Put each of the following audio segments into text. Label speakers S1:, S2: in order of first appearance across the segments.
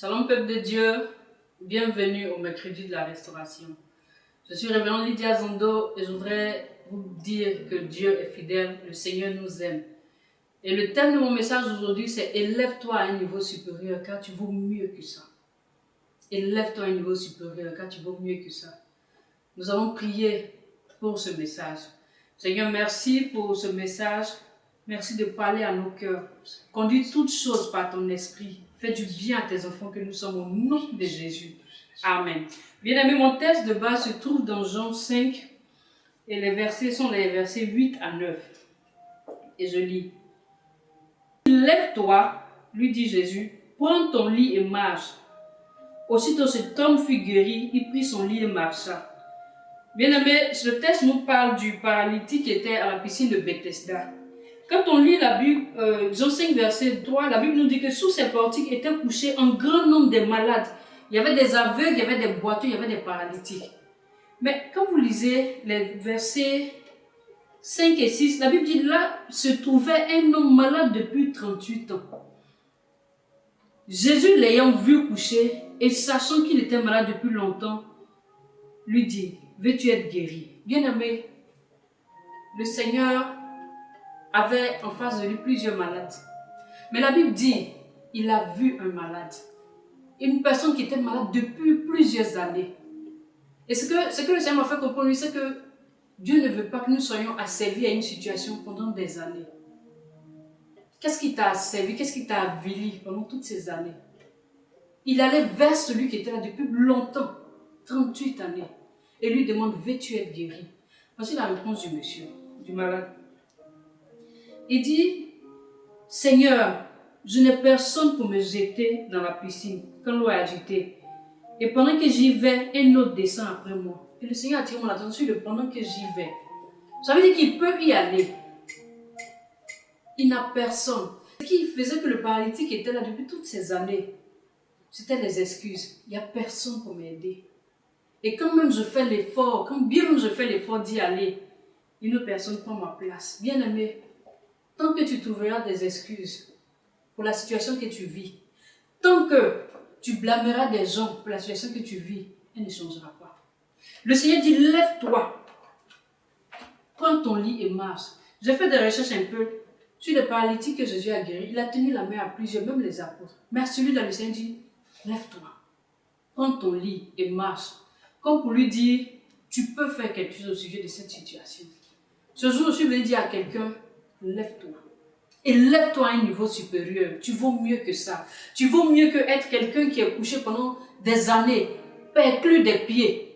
S1: Shalom peuple de Dieu, bienvenue au mercredi de la restauration. Je suis révérende Lydia Zondo et je voudrais vous dire que Dieu est fidèle, le Seigneur nous aime. Et le thème de mon message aujourd'hui c'est élève-toi à un niveau supérieur car tu vaux mieux que ça. Élève-toi à un niveau supérieur car tu vaux mieux que ça. Nous allons prier pour ce message. Seigneur, merci pour ce message. Merci de parler à nos cœurs. Conduis toutes choses par ton esprit. Fais du bien à tes enfants que nous sommes au nom de Jésus. Amen. Bien-aimé, mon texte de base se trouve dans Jean 5 et les versets sont les versets 8 à 9. Et je lis. Lève-toi, lui dit Jésus, prends ton lit et marche. Aussitôt cet homme fut guéri, il prit son lit et marcha. Bien-aimé, ce texte nous parle du paralytique qui était à la piscine de Bethesda. Quand on lit la Bible, Jean 5, verset 3, la Bible nous dit que sous ces portiques étaient couchés un grand nombre de malades. Il y avait des aveugles, il y avait des boiteux, il y avait des paralytiques. Mais quand vous lisez les versets 5 et 6, la Bible dit là se trouvait un homme malade depuis 38 ans. Jésus l'ayant vu coucher et sachant qu'il était malade depuis longtemps, lui dit, veux-tu être guéri? Bien-aimé, le Seigneur avait en face de lui plusieurs malades. Mais la Bible dit, il a vu un malade. Une personne qui était malade depuis plusieurs années. Et ce que le Seigneur m'a fait comprendre, c'est que Dieu ne veut pas que nous soyons asservis à une situation pendant des années. Qu'est-ce qui t'a asservi? Qu'est-ce qui t'a avili pendant toutes ces années? Il allait vers celui qui était là depuis longtemps, 38 années, et lui demande, veux-tu être guéri? Voici la réponse du monsieur, du malade. Il dit, Seigneur, je n'ai personne pour me jeter dans la piscine quand l'eau est agitée. Et pendant que j'y vais, un autre descend après moi. Et le Seigneur attire mon attention sur le pendant que j'y vais. Ça veut dire qu'il peut y aller. Il n'a personne. Ce qui faisait que le paralytique était là depuis toutes ces années, c'était les excuses. Il n'y a personne pour m'aider. Et quand même je fais l'effort, quand bien même je fais l'effort d'y aller, une autre personne prend ma place. Bien aimé, tant que tu trouveras des excuses pour la situation que tu vis, tant que tu blâmeras des gens pour la situation que tu vis, elle ne changera pas. Le Seigneur dit, lève-toi, prends ton lit et marche. J'ai fait des recherches un peu sur les paralytiques que Jésus a guéris. Il a tenu la main à plusieurs, même les apôtres. Mais à celui-là, le Seigneur dit, lève-toi, prends ton lit et marche. Comme pour lui dire, tu peux faire quelque chose au sujet de cette situation. Ce jour, je suis venu dire à quelqu'un, lève-toi. Et lève-toi à un niveau supérieur. Tu vaux mieux que ça. Tu vaux mieux que être quelqu'un qui est couché pendant des années, perclus des pieds.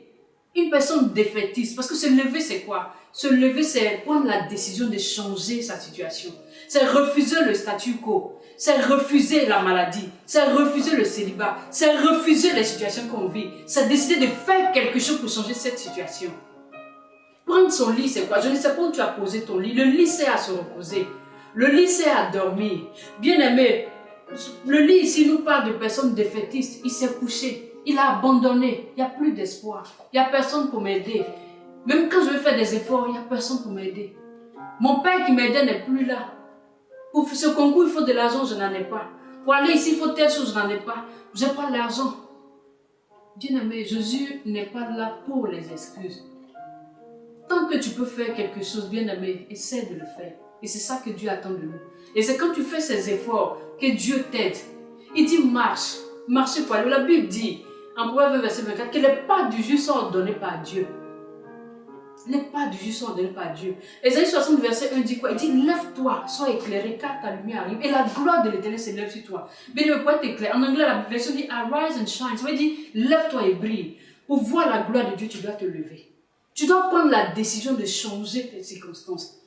S1: Une personne défaitiste. Parce que se lever, c'est quoi? Se lever, c'est prendre la décision de changer sa situation. C'est refuser le statu quo. C'est refuser la maladie. C'est refuser le célibat. C'est refuser les situations qu'on vit. C'est décider de faire quelque chose pour changer cette situation. Prendre son lit, c'est quoi? Je ne sais pas où tu as posé ton lit. Le lit, c'est à se reposer. Le lit, c'est à dormir. Bien aimé, le lit ici nous parle de personnes défaitistes. Il s'est couché. Il a abandonné. Il n'y a plus d'espoir. Il n'y a personne pour m'aider. Même quand je veux faire des efforts, il n'y a personne pour m'aider. Mon père qui m'aidait n'est plus là. Pour ce concours, il faut de l'argent, je n'en ai pas. Pour aller ici, il faut telle chose, je n'en ai pas. Je n'ai pas l'argent. Bien aimé, Jésus n'est pas là pour les excuses. Tant que tu peux faire quelque chose, bien aimé, essaie de le faire. Et c'est ça que Dieu attend de nous. Et c'est quand tu fais ces efforts que Dieu t'aide. Il dit marche. Marchez pour aller. La Bible dit, en Proverbe verset 24, que les pas du juste sont ordonnés par Dieu. Les pas du juste sont ordonnés par Dieu. Ésaïe 60 verset 1 dit quoi? Il dit lève-toi, sois éclairé car ta lumière arrive. Et la gloire de l'Éternel s'élève sur toi. Mais le poète éclair. En anglais, la version dit arise and shine. Ça veut dire lève-toi et brille. Pour voir la gloire de Dieu, tu dois te lever. Tu dois prendre la décision de changer tes circonstances.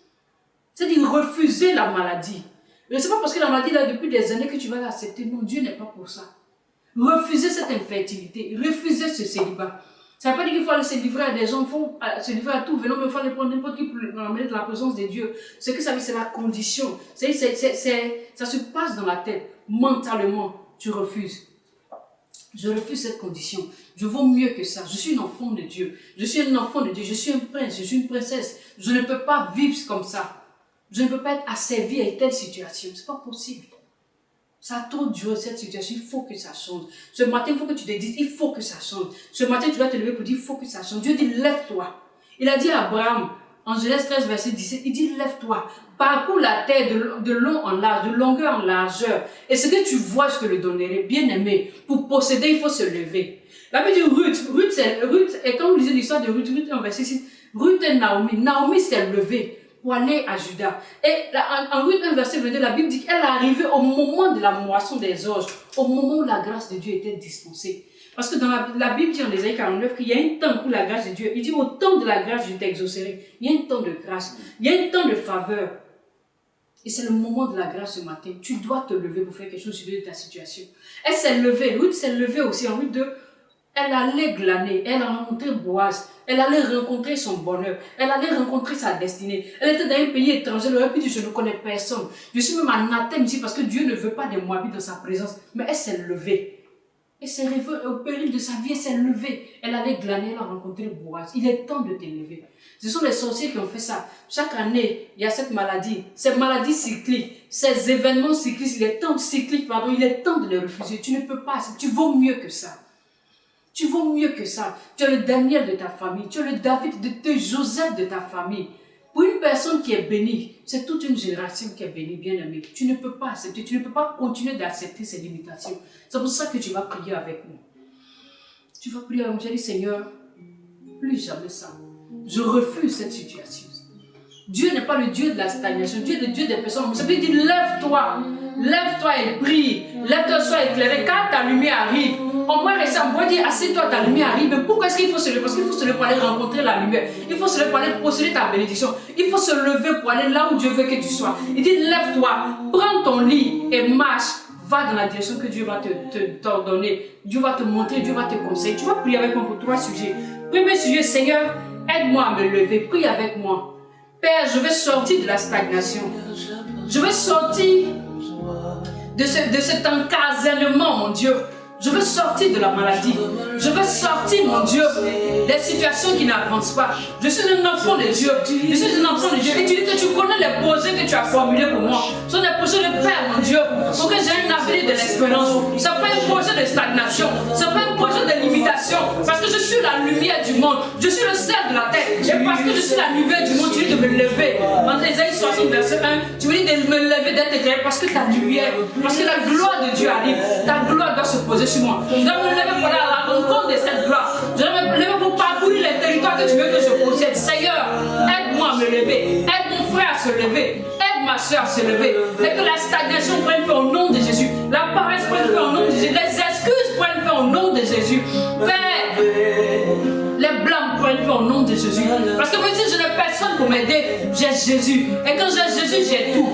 S1: C'est-à-dire refuser la maladie. Ce n'est pas parce que la maladie est là depuis des années que tu vas l'accepter. Non, Dieu n'est pas pour ça. Refuser cette infertilité, refuser ce célibat. Ça ne veut pas dire qu'il faut aller se livrer à des gens, il faut se livrer à tout venant, mais il faut aller prendre n'importe qui pour l'emmener dans la présence de Dieu. Ce que ça veut dire, c'est la condition. Ça se passe dans la tête. Mentalement, tu refuses. Je refuse cette condition. Je vaux mieux que ça. Je suis une enfant de Dieu. Je suis un enfant de Dieu. Je suis un prince. Je suis une princesse. Je ne peux pas vivre comme ça. Je ne peux pas être asservi à une telle situation. Ce n'est pas possible. Ça a trop duré cette situation, il faut que ça change. Ce matin, il faut que tu te dises, il faut que ça change. Ce matin, tu dois te lever pour dire, il faut que ça change. Dieu dit, lève-toi. Il a dit à Abraham, en Genèse 13, verset 17, il dit, lève-toi, parcours la terre de long en large, de longueur en largeur. Et ce que tu vois, je te le donnerai. Bien aimé, pour posséder, il faut se lever. La Bible dit Ruth, et quand vous lisez l'histoire de Ruth, en verset 6, Ruth et Naomi. Naomi s'est levée pour aller à Juda. Et en Ruth 1, verset 22, la Bible dit qu'elle est arrivée au moment de la moisson des orges, au moment où la grâce de Dieu était dispensée. Parce que dans la Bible dit en Ésaïe 49 qu'il y a un temps pour la grâce de Dieu. Il dit au temps de la grâce, je t'exaucerai. Il y a un temps de grâce. Il y a un temps de faveur. Et c'est le moment de la grâce ce matin. Tu dois te lever pour faire quelque chose sur ta situation. Elle s'est levée. Ruth s'est levée aussi en Ruth 2. Elle allait glaner. Elle a rencontré Boaz. Elle allait rencontrer son bonheur. Elle allait rencontrer sa destinée. Elle était dans un pays étranger. Elle aurait pu dire, je ne connais personne. Je suis même anathème ici parce que Dieu ne veut pas des Moabites dans sa présence. Mais elle s'est levée. Elle s'est réveillée au péril de sa vie. Elle s'est levée. Elle allait glaner. Elle a rencontré Boaz. Il est temps de te lever. Ce sont les sorciers qui ont fait ça. Chaque année, il y a cette maladie. Ces maladies cycliques. Ces événements cycliques. Il est temps de les refuser. Tu ne peux pas. Tu vaux mieux que ça. Tu vaux mieux que ça. Tu es le Daniel de ta famille. Tu es le David de Joseph de ta famille. Pour une personne qui est bénie, c'est toute une génération qui est bénie, bien aimée. Tu ne peux pas accepter. Tu ne peux pas continuer d'accepter ces limitations. C'est pour ça que tu vas prier avec nous. Tu vas prier avec moi. Tu vas dire, Seigneur, plus jamais ça. Je refuse cette situation. Dieu n'est pas le Dieu de la stagnation. Dieu est le Dieu des personnes. Ça veut dire, lève-toi. Lève-toi et prie. Lève-toi, sois éclairé. Quand ta lumière arrive, on pourrait rester, on pourrait dire, assieds-toi, ta lumière arrive. Mais pourquoi est-ce qu'il faut se lever? Parce qu'il faut se lever pour aller rencontrer la lumière. Il faut se lever pour aller posséder ta bénédiction. Il faut se lever pour aller là où Dieu veut que tu sois. Il dit, lève-toi, prends ton lit et marche. Va dans la direction que Dieu va t'ordonner. Dieu va te montrer, Dieu va te conseiller. Tu vas prier avec moi pour 3 sujets. Premier sujet, Seigneur, aide-moi à me lever. Prie avec moi. Père, je vais sortir de la stagnation. Je vais sortir de cet encasellement, mon Dieu. Je veux sortir de la maladie. Je veux sortir, mon Dieu, des situations qui n'avancent pas. Je suis un enfant de Dieu. Je suis un enfant de Dieu. Et tu dis que tu connais les projets que tu as formulés pour moi. Ce sont des projets de Père, mon Dieu, pour que j'ai un avenir de l'espérance. Ce n'est pas un projet de stagnation. Ce n'est pas un projet de limitation. Parce que je suis la lumière du monde. Je suis le sel de la terre. Et parce que je suis la lumière du monde, tu dis de me lever. Dans Ésaïe 60, verset 1, tu me dis de me lever, d'être éclairé parce que ta lumière, parce que la gloire de Dieu arrive. Ta gloire doit se poser sur moi. Je dois me lever pour aller à la rencontre de cette gloire. Je dois me lever pour parcourir les territoires que tu veux que je possède. Seigneur, aide-moi à me lever. Aide mon frère à se lever. Aide ma soeur à se lever. Et que la stagnation prenne fin au nom de Jésus. La paresse prenne fin au nom de Jésus. Les excuses prennent fin au nom de Jésus. Père, les blâmes prennent fin au nom de Jésus. Parce que même si je n'ai personne pour m'aider, j'ai Jésus. Et quand j'ai Jésus, j'ai tout.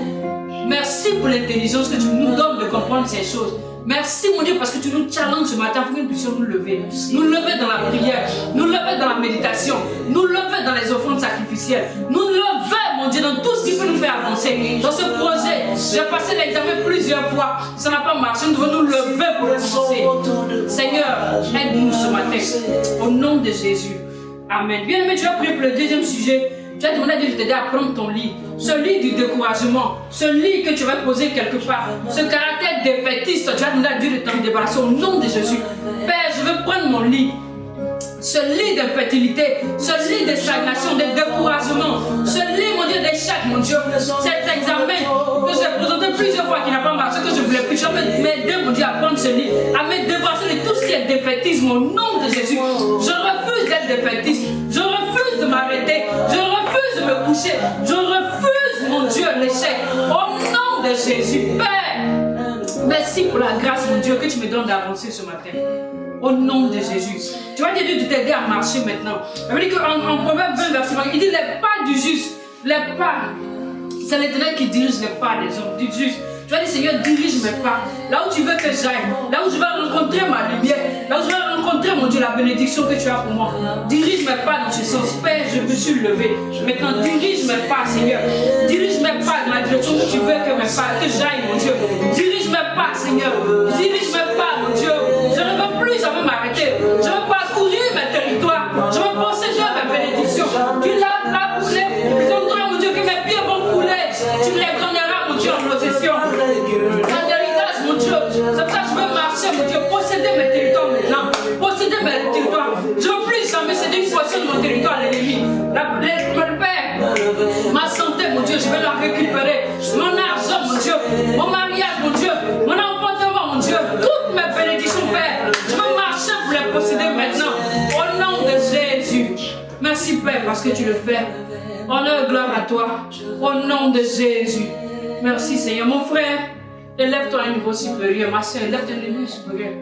S1: Merci pour l'intelligence que tu nous donnes de comprendre ces choses. Merci mon Dieu parce que tu nous challenges ce matin pour que nous puissions nous lever. Nous lever dans la prière, nous lever dans la méditation, nous lever dans les offrandes sacrificielles, nous lever mon Dieu dans tout ce qui peut nous faire avancer. Dans ce projet, j'ai passé l'examen plusieurs fois, ça n'a pas marché, nous devons nous lever pour avancer. Seigneur, aide-nous ce matin, au nom de Jésus. Amen. Bien aimé, tu vas prier pour le deuxième sujet. Tu as demandé à Dieu de t'aider à prendre ton lit. Ce lit du découragement, ce lit que tu vas poser quelque part, ce caractère défaitiste, tu as demandé à Dieu de t'en débarrasser au nom de Jésus. Père, je veux prendre mon lit. Ce lit d'infertilité, ce lit de stagnation, de découragement, ce lit, mon Dieu, d'échec, mon Dieu, cet examen que j'ai présenté plusieurs fois qui n'a pas marché, que je voulais plus, je vais m'aider, mon Dieu, à prendre ce lit, à me débarrasser de tout ce qui est défaitisme au nom de Jésus. Je refuse d'être défaitiste, je refuse de m'arrêter, je refuse de me coucher, je refuse, mon Dieu, l'échec, au nom de Jésus. Père, merci pour la grâce, mon Dieu, que tu me donnes d'avancer ce matin. Au nom de Jésus. Tu vas dire Dieu de t'aider à marcher maintenant. Ça veut dire qu'en Proverbe 20, verset 20, il dit les pas du juste, les pas, c'est l'Éternel qui dirige les pas des hommes, du juste. Tu vas dire Seigneur, dirige mes pas. Là où tu veux que j'aille, là où je vais rencontrer ma lumière, là où je vais rencontrer, mon Dieu, la bénédiction que tu as pour moi. Dirige mes pas dans ce sens. Père, je me suis levé. Maintenant, dirige mes pas, Seigneur. Dirige mes pas dans la direction que tu veux que mes pas, que j'aille, mon Dieu. Dirige mes pas, Seigneur. Dirige mes pas, mon Dieu. Je ne veux plus jamais m'arrêter. Je veux parcourir mes territoires. Je veux posséder mes bénédictions. Tu l'as là pour les endroits, mon Dieu, que mes pieds vont couler. Tu me les donneras, mon Dieu, en possession. Dans l'héritage, mon Dieu, l'exploitation de mon territoire, l'ennemi. Mon Père, ma santé, mon Dieu, je vais la récupérer. Mon argent, mon Dieu, mon mariage, mon Dieu, mon enfantement, mon Dieu, toutes mes bénédictions, Père, je veux marcher pour les posséder maintenant. Au nom de Jésus. Merci, Père, parce que tu le fais. Honneur et gloire à toi. Au nom de Jésus. Merci, Seigneur. Mon frère, élève-toi à un niveau supérieur. Ma soeur, élève-toi à un niveau supérieur.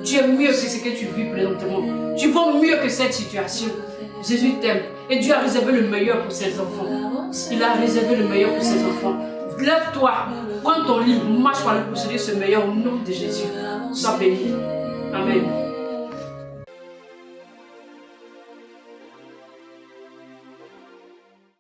S1: Tu es mieux que ce que tu vis présentement. Tu vaux mieux que cette situation. Jésus t'aime. Et Dieu a réservé le meilleur pour ses enfants. Il a réservé le meilleur pour ses enfants. Lève-toi, prends ton lit, marche pour aller posséder ce meilleur au nom de Jésus. Sois béni. Amen.